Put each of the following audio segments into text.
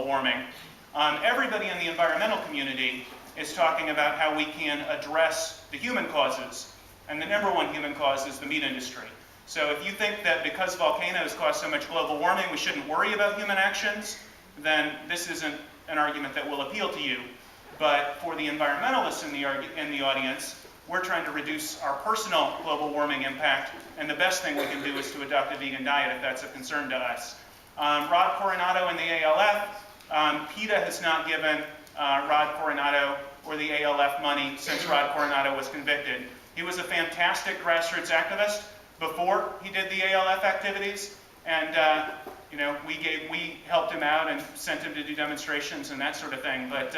global warming. Everybody in the environmental community is talking about how we can address the human causes. And the number one human cause is the meat industry. So if you think that because volcanoes cause so much global warming, we shouldn't worry about human actions, then this isn't an argument that will appeal to you. But for the environmentalists in the audience, we're trying to reduce our personal global warming impact, and the best thing we can do is to adopt a vegan diet if that's a concern to us. Rod Coronado and the ALF, PETA has not given Rod Coronado or the ALF money since Rod Coronado was convicted. He was a fantastic grassroots activist before he did the ALF activities, and we helped him out and sent him to do demonstrations and that sort of thing. But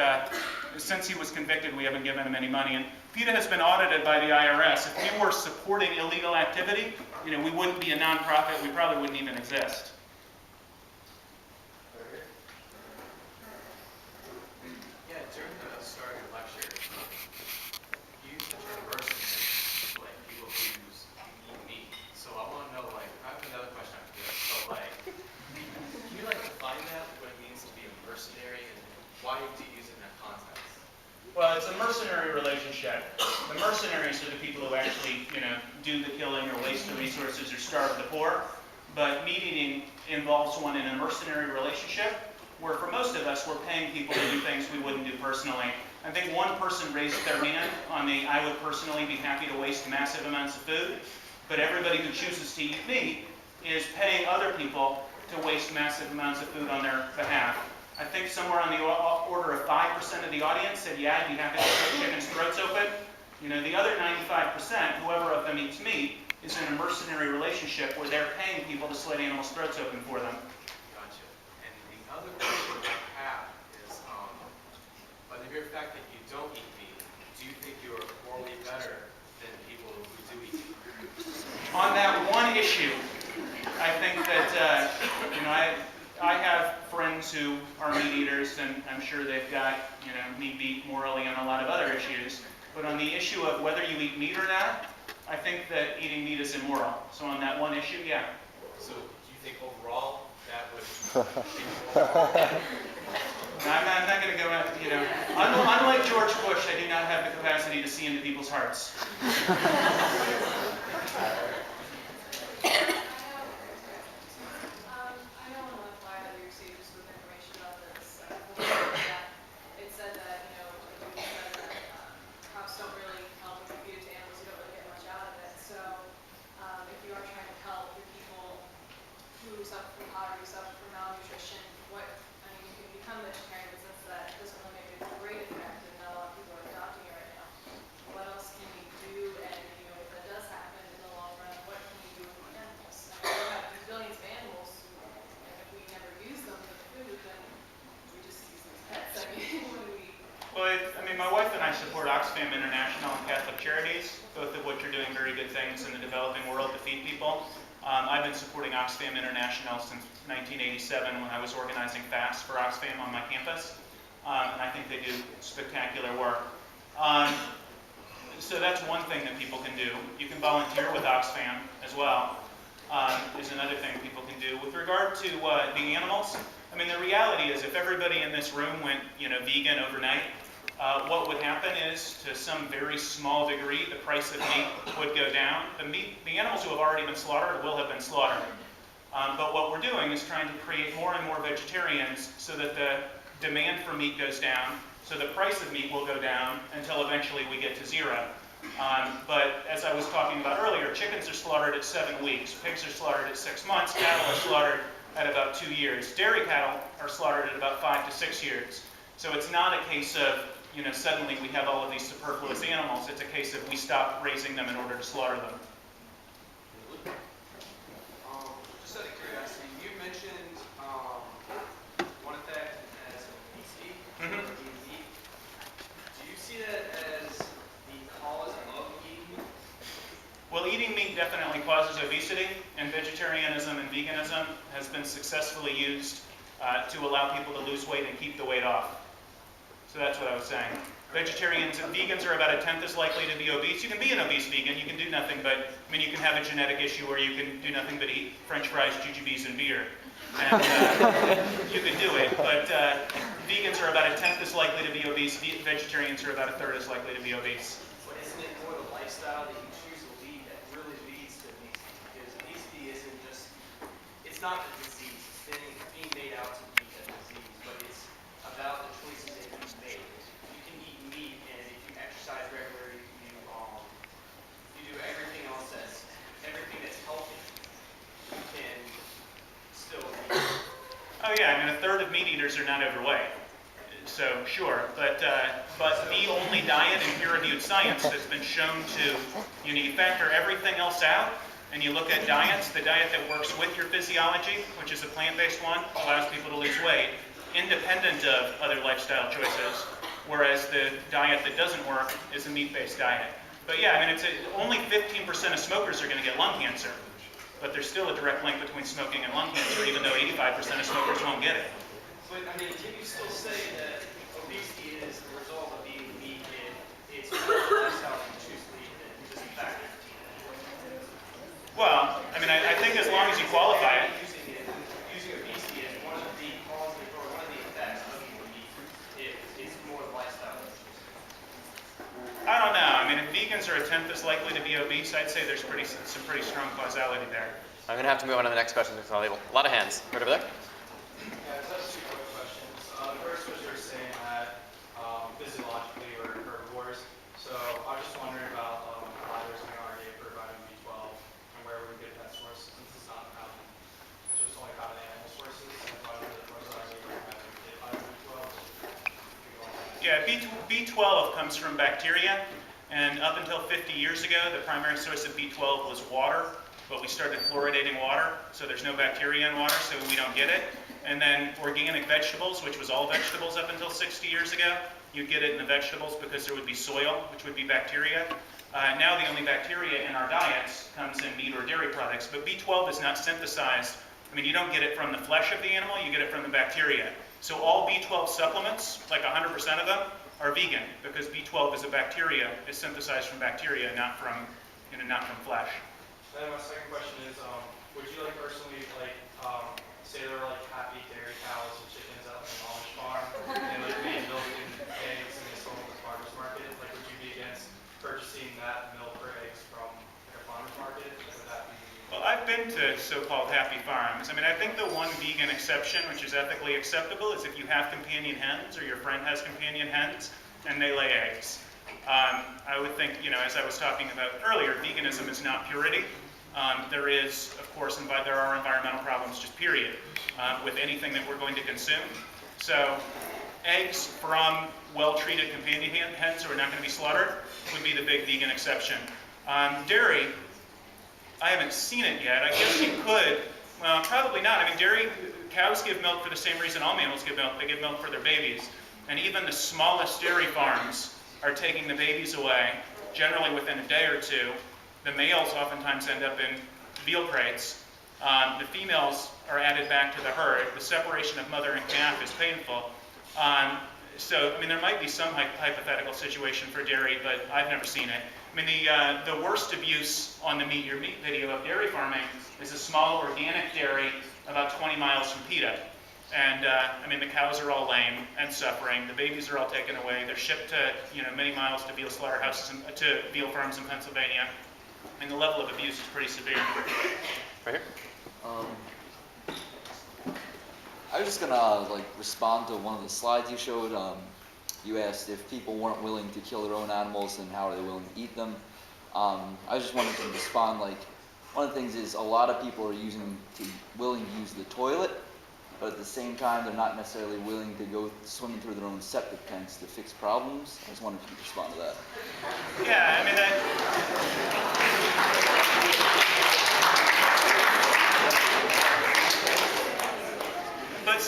since he was convicted, we haven't given him any money. And PETA has been audited by the IRS. If we were supporting illegal activity, we wouldn't be a nonprofit. We probably wouldn't even exist. Yeah, during the start of your lecture, you used the term mercenary, like people who eat meat. So I want to know, I have another question after this. So, can you define that, what it means to be a mercenary, and why do you use it in that context? Well, it's a mercenary relationship. The mercenaries are the people who actually, do the killing or waste the resources or starve the poor. But meat eating involves one in a mercenary relationship, where for most of us, we're paying people to do things we wouldn't do personally. I think one person raised their hand on the I would personally be happy to waste massive amounts of food, but everybody who chooses to eat meat is paying other people to waste massive amounts of food on their behalf. I think somewhere on the order of 5% of the audience said, yeah, I'd be happy to cut chickens' throats open. The other 95%, whoever of them eats meat, is in a mercenary relationship where they're paying people to slit animals' throats open for them. Gotcha. And the other question I have is, by the mere fact that you don't eat meat, do you think you are morally better than people who do eat meat? On that one issue, I think that, I have friends who are meat eaters, and I'm sure they've got, me beat morally on a lot of other issues. But on the issue of whether you eat meat or not, I think that eating meat is immoral. So on that one issue, yeah. So do you think overall that would be immoral? I'm not going to go out, unlike George Bush, I do not have the capacity to see into people's hearts. My wife and I support Oxfam International and Catholic Charities, both of which are doing very good things in the developing world to feed people. I've been supporting Oxfam International since 1987 when I was organizing fasts for Oxfam on my campus, and I think they do spectacular work. So that's one thing that people can do. You can volunteer with Oxfam as well, is another thing people can do. With regard to the animals, the reality is if everybody in this room went vegan overnight, what would happen is, to some very small degree, the price of meat would go down. The animals who have already been slaughtered will have been slaughtered. But what we're doing is trying to create more and more vegetarians so that the demand for meat goes down, so the price of meat will go down until eventually we get to zero. But as I was talking about earlier, chickens are slaughtered at 7 weeks, pigs are slaughtered at 6 months, cattle are slaughtered at about 2 years. Dairy cattle are slaughtered at about 5 to 6 years. So it's not a case of suddenly we have all of these superfluous animals. It's a case of we stop raising them in order to slaughter them. Just out of curiosity, you mentioned one effect as obesity. Mm-hmm. Do you see that as the cause of eating meat? Well, eating meat definitely causes obesity, and vegetarianism and veganism has been successfully used to allow people to lose weight and keep the weight off. So that's what I was saying. Vegetarians and vegans are about 1/10 as likely to be obese. You can be an obese vegan, you can do nothing but, you can have a genetic issue where you can do nothing but eat French fries, jujubes, and beer. and you could do it. But vegans are about 1/10 as likely to be obese. Vegetarians are about 1/3 as likely to be obese. But isn't it more the lifestyle that you choose to lead that really leads to obesity? Because obesity isn't just, it's not the disease. It's being made out to be a disease, but it's about the choices that you make. You can eat meat, and if you exercise regularly, you do everything else everything that's healthy, you can still be. Oh yeah, I mean 1/3 of meat eaters are not overweight. So sure, but the only diet in peer-reviewed science that's been shown to, you factor everything else out, and you look at diets, the diet that works with your physiology, which is a plant-based one, allows people to lose weight, independent of other lifestyle choices, whereas the diet that doesn't work is a meat-based diet. But yeah, I mean, only 15% of smokers are going to get lung cancer, but there's still a direct link between smoking and lung cancer, even though 85% of smokers won't get it. But I mean, can you still say that obesity is the result of eating meat and it's more or less how you choose to eat than just a fact? Well, I mean, I think as long as you qualify it. Using obesity as one of the causes or one of the effects of eating meat, it's more the lifestyle. I don't know. I mean, if vegans are 1/10 as likely to be obese, I'd say there's some pretty strong causality there. I'm going to have to move on to the next question because I'll label. A lot of hands. Right over there. Yeah, I just have two quick questions. The first was you're saying that physiologically we're herbivores. So I was just wondering about fibers in our diet for vitamin B12 and where we would get that source since it's not found, so it's only found in animal sources. And if I was the source I would recommend we get vitamin B12. Yeah, B12 comes from bacteria, and up until 50 years ago, the primary source of B12 was water, but we started fluoridating water, so there's no bacteria in water, so we don't get it. And then organic vegetables, which was all vegetables up until 60 years ago, you'd get it in the vegetables because there would be soil, which would be bacteria. Now the only bacteria in our diets comes in meat or dairy products, but B12 is not synthesized. I mean, you don't get it from the flesh of the animal, you get it from the bacteria. So all B12 supplements, like 100% of them, are vegan because B12 is a bacteria, is synthesized from bacteria, not from flesh. Then my second question is, would you personally say there were happy dairy cows and chickens out in an Amish farm and made milk and eggs and they sold at the farmer's market? Would you be against purchasing that milk or eggs from a farmer's market? Would that be? Well, I've been to so-called happy farms. I mean, I think the one vegan exception, which is ethically acceptable, is if you have companion hens or your friend has companion hens and they lay eggs. I would think, as I was talking about earlier, veganism is not purity. There is, of course, there are environmental problems, just period, with anything that we're going to consume. So eggs from well-treated companion hens who are not going to be slaughtered would be the big vegan exception. Dairy, I haven't seen it yet. I guess you could. Well, probably not. I mean, cows give milk for the same reason all mammals give milk. They give milk for their babies. And even the smallest dairy farms are taking the babies away, generally within a day or two. The males oftentimes end up in veal crates. The females are added back to the herd. The separation of mother and calf is painful. So, I mean, there might be some hypothetical situation for dairy, but I've never seen it. I mean, the worst abuse on the Meet Your Meat video of dairy farming is a small organic dairy about 20 miles from PETA. And, I mean, the cows are all lame and suffering. The babies are all taken away. They're shipped to, many miles to veal slaughterhouses, to veal farms in Pennsylvania. And the level of abuse is pretty severe. Right here. I was just gonna respond to one of the slides you showed. You asked if people weren't willing to kill their own animals and how are they willing to eat them. I was just wanting to respond one of the things is a lot of people are willing to use the toilet, but at the same time they're not necessarily willing to go swimming through their own septic tanks to fix problems. I just wondered if you could respond to that. Yeah, I mean, but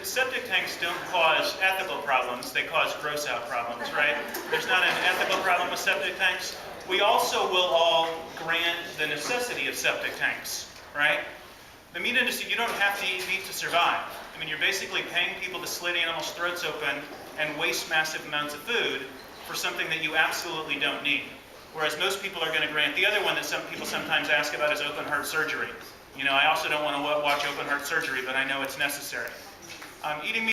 septic tanks don't cause ethical problems, they cause gross out problems, right? There's not an ethical problem with septic tanks. We also will all grant the necessity of septic tanks, right? The meat industry, you don't have to eat meat to survive. I mean, you're basically paying people to slit animals' throats open and waste massive amounts of food for something that you absolutely don't need. Whereas most people are going to grant, the other one that some people sometimes ask about is open heart surgery. You know, I also don't want to watch open heart surgery, but I know it's necessary. Eating meat